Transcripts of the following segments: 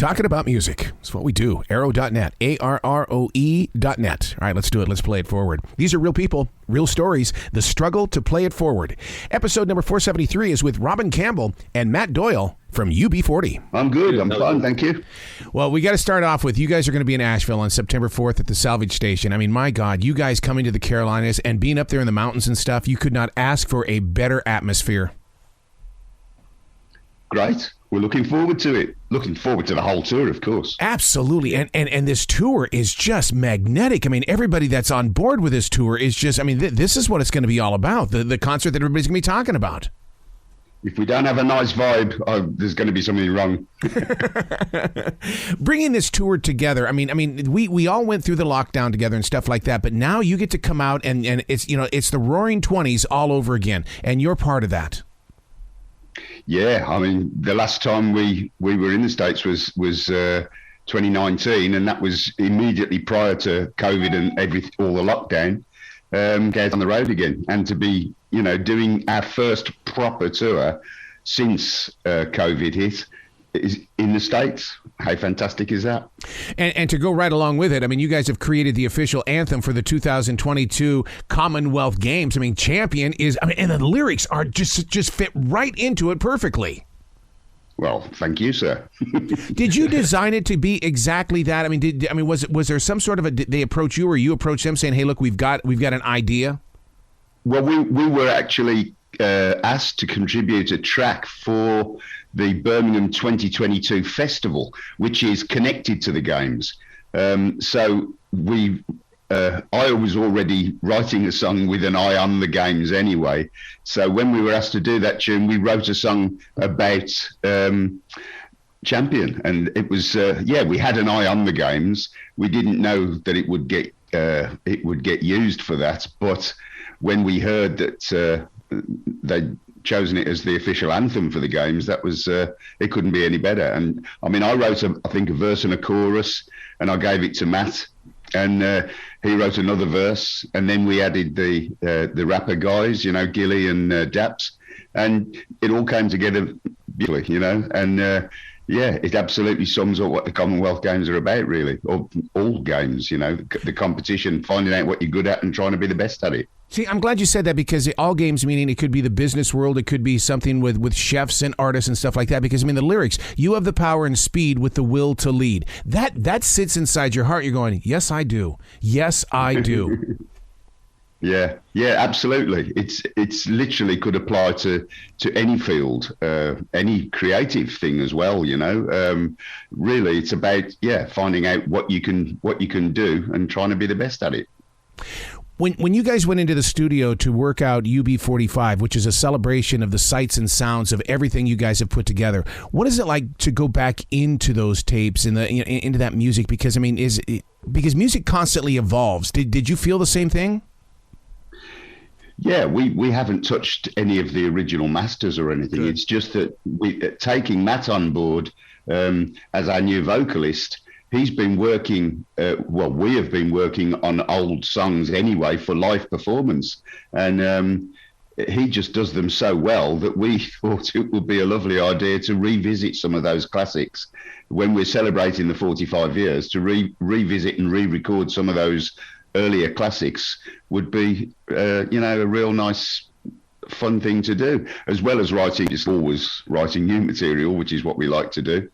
Talking about music. It's what we do. Arrow.net. ARROE.net. All right, let's do it. Let's play it forward. These are real people, real stories. The struggle to play it forward. Episode number 473 is with Robyn Campbell and Matt Doyle from UB40. I'm good. I'm fine. Thank you. Well, we got to start off with you guys are going to be in Asheville on September 4th at the Salvage Station. I mean, my God, you guys coming to the Carolinas and being up there in the mountains and stuff, you could not ask for a better atmosphere. Great. We're looking forward to it. Looking forward to the whole tour, of course. Absolutely. And this tour is just magnetic. I mean, everybody that's on board with this tour is just, I mean, this is what it's going to be all about, the concert that everybody's going to be talking about. If we don't have a nice vibe, there's going to be something wrong. Bringing this tour together, I mean, we all went through the lockdown together and stuff like that, but now you get to come out and it's, you know, it's the Roaring 20s all over again, and you're part of that. Yeah, I mean, the last time we were in the States was 2019, and that was immediately prior to COVID and all the lockdown. Get on the road again, and to be, you know, doing our first proper tour since COVID hit is in the States. How fantastic is that? And to go right along with it, I mean, you guys have created the official anthem for the 2022 Commonwealth Games. I mean, Champion is, I mean, and the lyrics are just fit right into it perfectly. Well, thank you, sir. Did you design it to be exactly that? I mean, was there some sort of did they approach you or you approach them saying, "Hey, look, we've got an idea"? Well, we were actually asked to contribute a track for the Birmingham 2022 festival, which is connected to the games. So I was already writing a song with an eye on the games anyway. So when we were asked to do that tune, we wrote a song about Champion, and it was we had an eye on the games. We didn't know that it would get used for that, but when we heard that they'd chosen it as the official anthem for the games, that was it couldn't be any better. And I mean, I wrote I think a verse and a chorus, and I gave it to Matt, and he wrote another verse, and then we added the rapper guys, you know, Gilly and Dapz, and it all came together beautifully, you know. And it absolutely sums up what the Commonwealth Games are about, really, or all games, you know, the competition, finding out what you're good at and trying to be the best at it. See, I'm glad you said that, because all games, meaning it could be the business world, it could be something with chefs and artists and stuff like that, because, I mean, the lyrics, you have the power and speed with the will to lead. That sits inside your heart. You're going, yes, I do. Yes, I do. Yeah, absolutely. It's literally could apply to any field, any creative thing as well, you know. Really, it's about, finding out what you can do and trying to be the best at it. When you guys went into the studio to work out UB45, which is a celebration of the sights and sounds of everything you guys have put together, what is it like to go back into those tapes and into that music? Because, I mean, because music constantly evolves. Did you feel the same thing? Yeah, we haven't touched any of the original masters or anything. Good. It's just that taking Matt on board as our new vocalist, he's been working, we have been working on old songs anyway for live performance. And he just does them so well that we thought it would be a lovely idea to revisit some of those classics. When we're celebrating the 45 years, to revisit and re-record some of those earlier classics would be, a real nice, fun thing to do, as well as just always writing new material, which is what we like to do.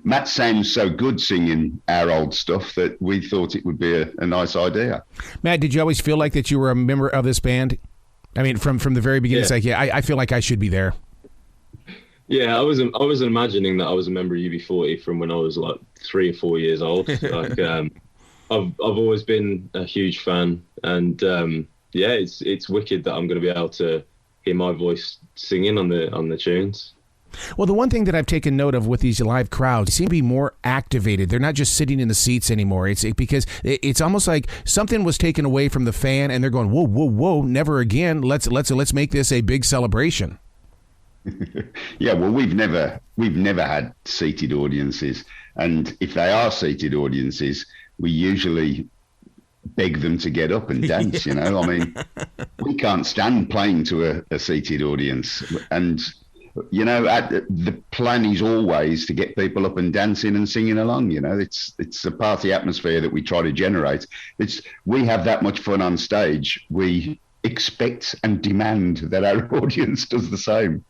Matt sounds so good singing our old stuff that we thought it would be a nice idea. Matt, did you always feel like that you were a member of this band? I mean, from the very beginning, It's like, I feel like I should be there. Yeah, I wasn't imagining that I was a member of UB40 from when I was like 3 or 4 years old. Like, I've always been a huge fan, and it's wicked that I'm going to be able to hear my voice singing on the tunes. Well, the one thing that I've taken note of with these live crowds, they seem to be more activated. They're not just sitting in the seats anymore. Because it's almost like something was taken away from the fan, and they're going, whoa, whoa, whoa, never again. Let's make this a big celebration. Yeah, well, we've never had seated audiences, and if they are seated audiences, we usually beg them to get up and dance. You know, I mean, we can't stand playing to a seated audience, and you know, the plan is always to get people up and dancing and singing along. You know, it's a party atmosphere that we try to generate. We have that much fun on stage. We expect and demand that our audience does the same.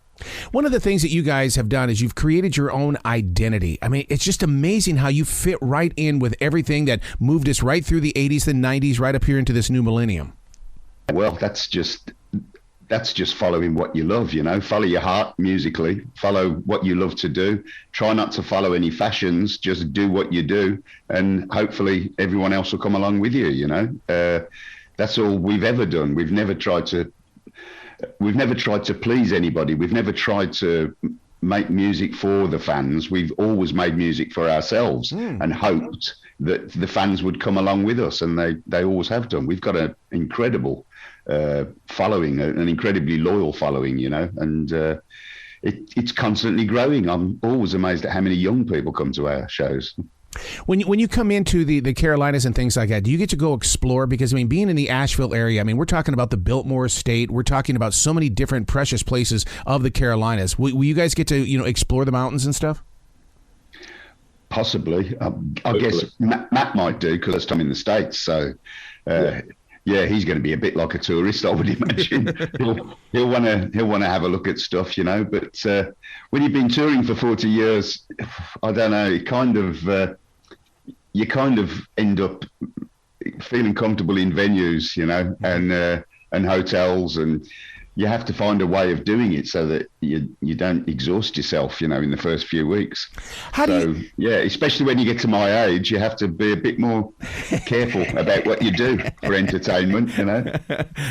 One of the things that you guys have done is you've created your own identity. I mean, it's just amazing how you fit right in with everything that moved us right through the 80s, the 90s, right up here into this new millennium. Well, that's just following what you love, you know. Follow your heart musically, follow what you love to do. Try not to follow any fashions, just do what you do, and hopefully everyone else will come along with you, you know. That's all we've ever done. We've never tried to please anybody. We've never tried to make music for the fans. We've always made music for ourselves and hoped that the fans would come along with us, and they always have done. We've got an incredible following, an incredibly loyal following, you know, and it's constantly growing. I'm always amazed at how many young people come to our shows. When you come into the Carolinas and things like that, do you get to go explore? Because, I mean, being in the Asheville area, I mean, we're talking about the Biltmore Estate. We're talking about so many different precious places of the Carolinas. Will you guys get to, you know, explore the mountains and stuff? Possibly. I guess Matt might do, because I'm in the States. So, yeah, he's going to be a bit like a tourist, I would imagine. he'll want to have a look at stuff, you know. But when you've been touring for 40 years, I don't know. You kind of end up feeling comfortable in venues, you know, and hotels, and you have to find a way of doing it so that you don't exhaust yourself, you know, in the first few weeks. Yeah, especially when you get to my age, you have to be a bit more careful about what you do for entertainment, you know.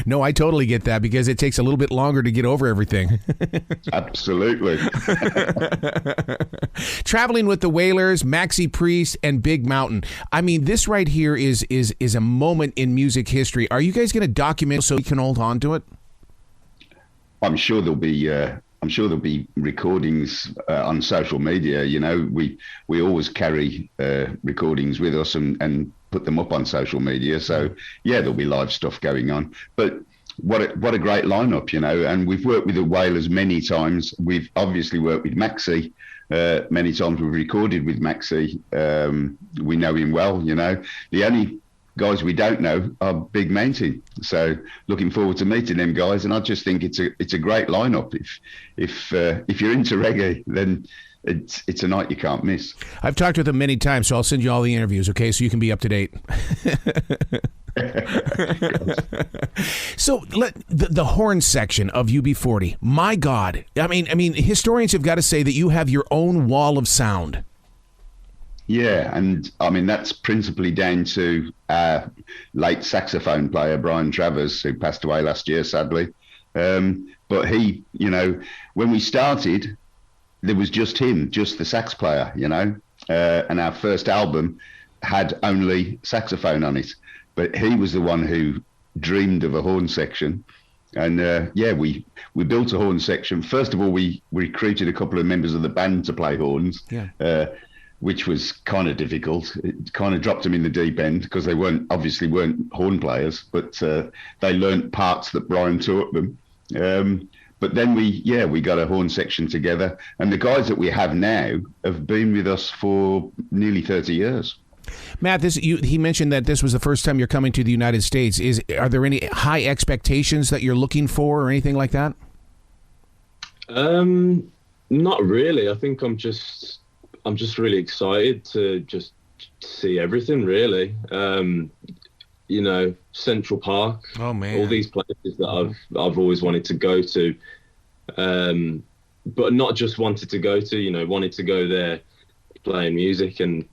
No, I totally get that, because it takes a little bit longer to get over everything. Absolutely. Traveling with the Wailers, Maxi Priest, and Big Mountain. I mean, this right here is a moment in music history. Are you guys going to document so we can hold on to it? I'm sure there'll be recordings on social media. You know, we always carry recordings with us and put them up on social media. So yeah, there'll be live stuff going on. But what a great lineup, you know. And we've worked with the Wailers many times. We've obviously worked with Maxi many times. We've recorded with Maxi. We know him well, you know. The only guys we don't know are Big Mountain, so looking forward to meeting them guys. And I just think it's a great lineup. If you're into reggae, then it's a night you can't miss. I've talked with them many times, so I'll send you all the interviews, okay, so you can be up to date. So the horn section of UB40, my God, I mean historians have got to say that you have your own wall of sound. Yeah, and I mean, that's principally down to our late saxophone player, Brian Travers, who passed away last year, sadly. But he, you know, when we started, there was just him, just the sax player, you know, and our first album had only saxophone on it. But he was the one who dreamed of a horn section. And yeah, we built a horn section. First of all, we recruited a couple of members of the band to play horns. Yeah. Which was kind of difficult. It kind of dropped them in the deep end, because they weren't horn players, but they learnt parts that Brian taught them. But then we got a horn section together, and the guys that we have now have been with us for nearly 30 years. Matt, he mentioned that this was the first time you're coming to the United States. Are there any high expectations that you're looking for or anything like that? Not really. I think I'm just really excited to just see everything, really. You know, Central Park. Oh man! All these places that I've always wanted to go to, but not just wanted to go to. You know, wanted to go there, playing music, and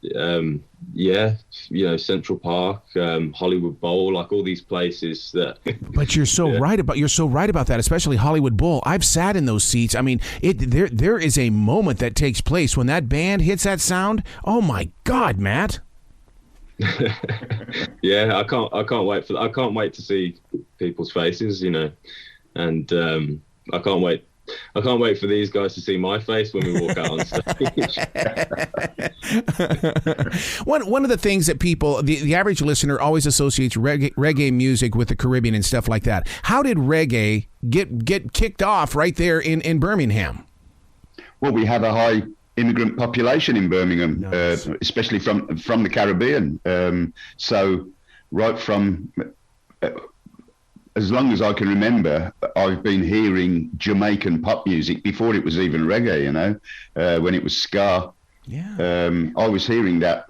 yeah, you know, Central Park, Hollywood Bowl, like all these places that. But you're so right about that, especially Hollywood Bowl. I've sat in those seats. I mean, there is a moment that takes place when that band hits that sound. Oh my God, Matt! Yeah, I can't wait I can't wait to see people's faces, you know, and I can't wait for these guys to see my face when we walk out on stage. One of the things that people, the average listener, always associates reggae music with the Caribbean and stuff like that. How did reggae get kicked off right there in Birmingham? Well, we have a high immigrant population in Birmingham, Nice. especially from the Caribbean. So right from as long as I can remember, I've been hearing Jamaican pop music before it was even reggae, you know, when it was ska. Yeah. I was hearing that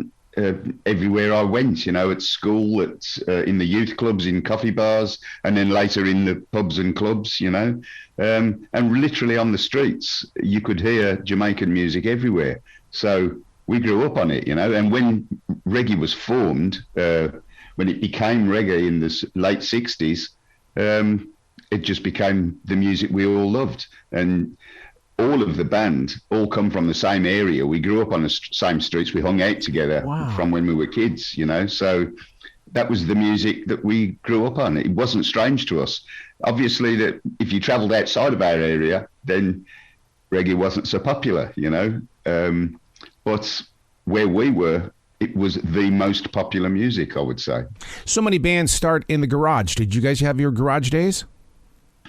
everywhere I went, you know, at school, in the youth clubs, in coffee bars, and then later in the pubs and clubs, you know. And literally on the streets, you could hear Jamaican music everywhere. So we grew up on it, you know. And when reggae was formed, when it became reggae in the late 60s, it just became the music we all loved. And all of the band all come from the same area. We grew up on the same streets. We hung out together from when we were kids, you know. So that was the music that we grew up on. It wasn't strange to us. Obviously, that if you travelled outside of our area, then reggae wasn't so popular, you know. But where we were, it was the most popular music, I would say. So many bands start in the garage. Did you guys have your garage days?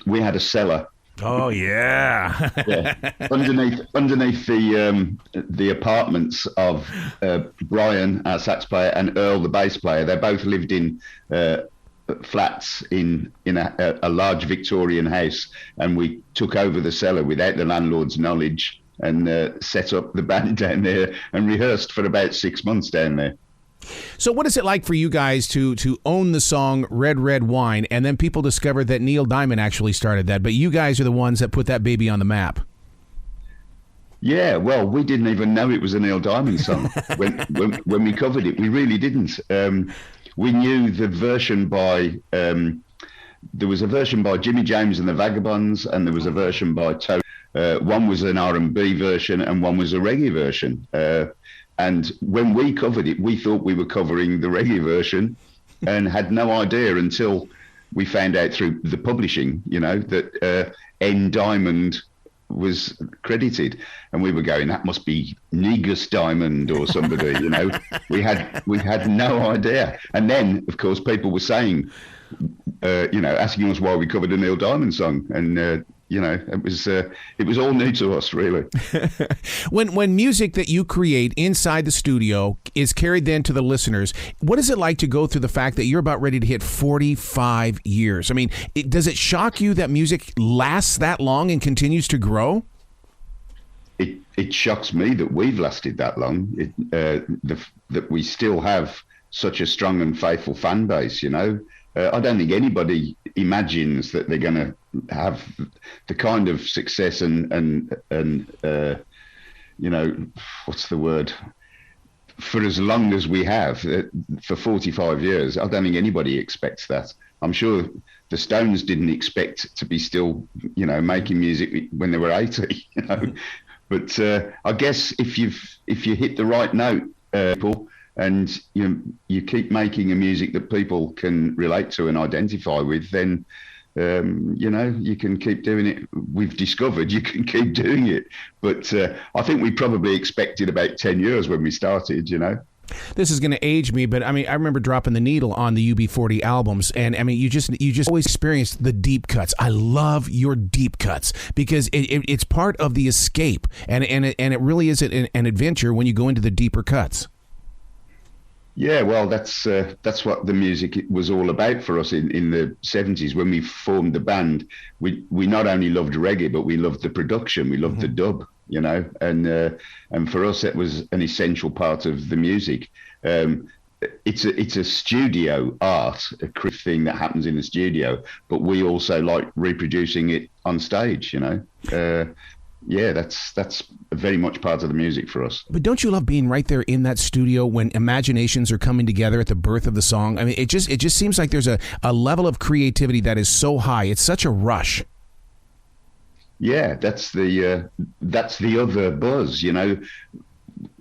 We had a cellar. Oh yeah. Yeah. Underneath the apartments of Brian, our sax player, and Earl, the bass player. They both lived in flats in a large Victorian house, and we took over the cellar without the landlord's knowledge and set up the band down there and rehearsed for about 6 months down there. So what is it like for you guys to own the song Red Red Wine, and then people discover that Neil Diamond actually started that, but you guys are the ones that put that baby on the map? Yeah, well, we didn't even know it was a Neil Diamond song when we covered it. We really didn't. We knew the version by there was a version by Jimmy James and the Vagabonds, and there was a version by Tony. One was an R&B version and one was a reggae version. And when we covered it, we thought we were covering the reggae version and had no idea until we found out through the publishing, you know, that N Diamond was credited. And we were going, that must be Negus Diamond or somebody, you know. We had no idea. And then, of course, people were saying, you know, asking us why we covered a Neil Diamond song. And, you know, it was all new to us, really. When music that you create inside the studio is carried then to the listeners, what is it like to go through the fact that you're about ready to hit 45 years? I mean, does it shock you that music lasts that long and continues to grow? It shocks me that we've lasted that long. That we still have such a strong and faithful fan base, you know. I don't think anybody imagines that they're going to have the kind of success and you know, what's the word, for as long as we have, for 45 years. I don't think anybody expects that. I'm sure the Stones didn't expect to be still, you know, making music when they were 80, you know. But I guess if you hit the right note, people, and you keep making a music that people can relate to and identify with, then you know, you can keep doing it. We've discovered you can keep doing it. But I think we probably expected about 10 years when we started, you know. This is going to age me, but I mean, I remember dropping the needle on the UB40 albums, and I mean, you just always experienced the deep cuts. I love your deep cuts because it's part of the escape, and it really is an adventure when you go into the deeper cuts. Yeah, well, that's what the music was all about for us in the 70s. When we formed the band, we not only loved reggae, but we loved the production, we loved the dub, you know, and for us, it was an essential part of the music. It's a studio art, a creative thing that happens in the studio, but we also like reproducing it on stage, you know. Yeah, that's very much part of the music for us. But don't you love being right there in that studio when imaginations are coming together at the birth of the song? I mean, it just seems like there's a level of creativity that is so high. It's such a rush. Yeah, that's the other buzz, you know.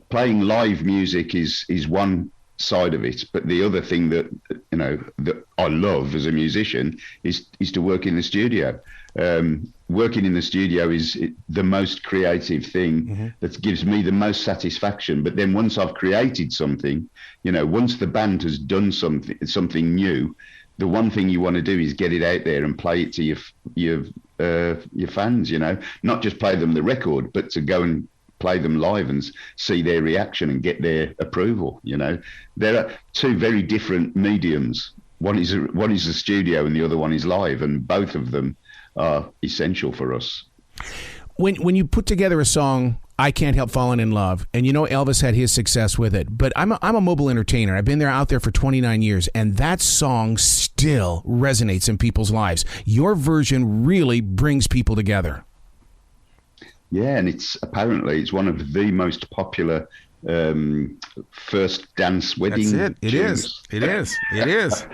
Playing live music is one side of it, but the other thing that, you know, that I love as a musician is to work in the studio. Working in the studio is the most creative thing that gives me the most satisfaction. But then once I've created something, you know, once the band has done something new, the one thing you want to do is get it out there and play it to your fans, you know, not just play them the record, but to go and play them live and see their reaction and get their approval. You know, there are two very different mediums. One is the studio and the other one is live, and both of them are essential for us. When you put together a song, I Can't Help Falling in Love, and you know Elvis had his success with it, but I'm a mobile entertainer. I've been out there for 29 years, and that song still resonates in people's lives. Your version really brings people together. Yeah, and it's one of the most popular first dance wedding. That's it. tunes. It is.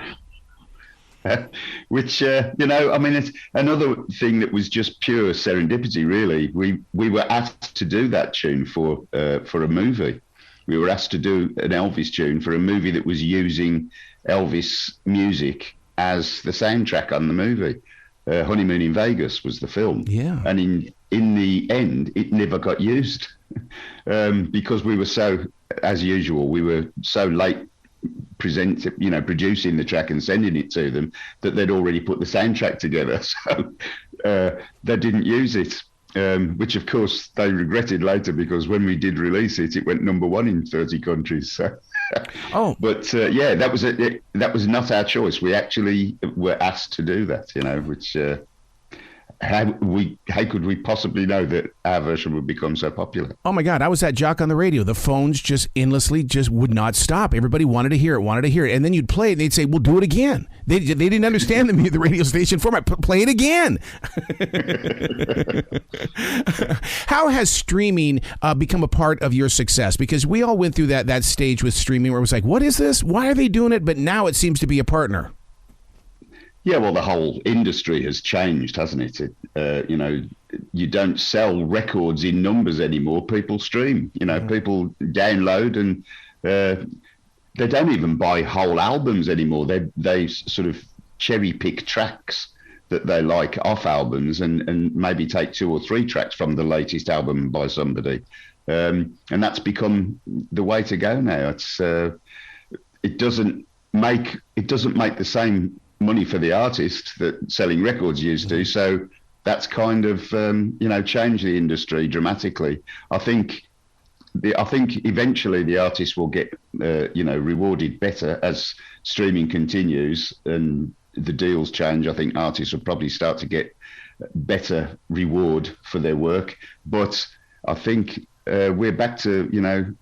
Which you know, I mean, it's another thing that was just pure serendipity. Really, we were asked to do that tune for a movie. We were asked to do an Elvis tune for a movie that was using Elvis music as the soundtrack on the movie. Honeymoon in Vegas was the film. Yeah, and in the end, it never got used because we were so, as usual, we were so late producing the track and sending it to them that they'd already put the soundtrack together. So they didn't use it, which of course they regretted later, because when we did release it, it went number 1 in 30 countries. So. But yeah, that was not our choice. We actually were asked to do that, you know, which how could we possibly know that our version would become so popular? Oh my God, I was that jock on the radio. The phones just endlessly just would not stop. Everybody wanted to hear it. And then you'd play it and they'd say, well, do it again. They didn't understand the radio station format. Play it again. How has streaming become a part of your success? Because we all went through that stage with streaming where it was like, what is this? Why are they doing it? But now it seems to be a partner. Yeah, well, the whole industry has changed, hasn't it? You know, you don't sell records in numbers anymore. People stream. You know, people download, and they don't even buy whole albums anymore. They sort of cherry pick tracks that they like off albums, and maybe take 2 or 3 tracks from the latest album by somebody, and that's become the way to go now. It's it doesn't make the same money for the artist that selling records used to, so that's kind of changed the industry dramatically. I think eventually the artists will get rewarded better as streaming continues and the deals change. I think artists will probably start to get better reward for their work, but I think we're back to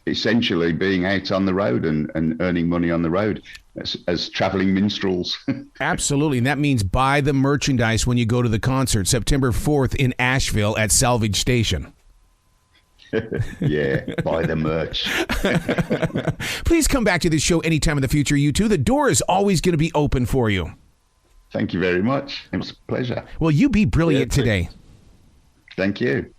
essentially being out on the road and earning money on the road as traveling minstrels. Absolutely. And that means buy the merchandise when you go to the concert, September 4th in Asheville at Salvage Station. Yeah, buy the merch. Please come back to this show anytime in the future, you two. The door is always going to be open for you. Thank you very much. It was a pleasure. Well, you be brilliant today. Thank you.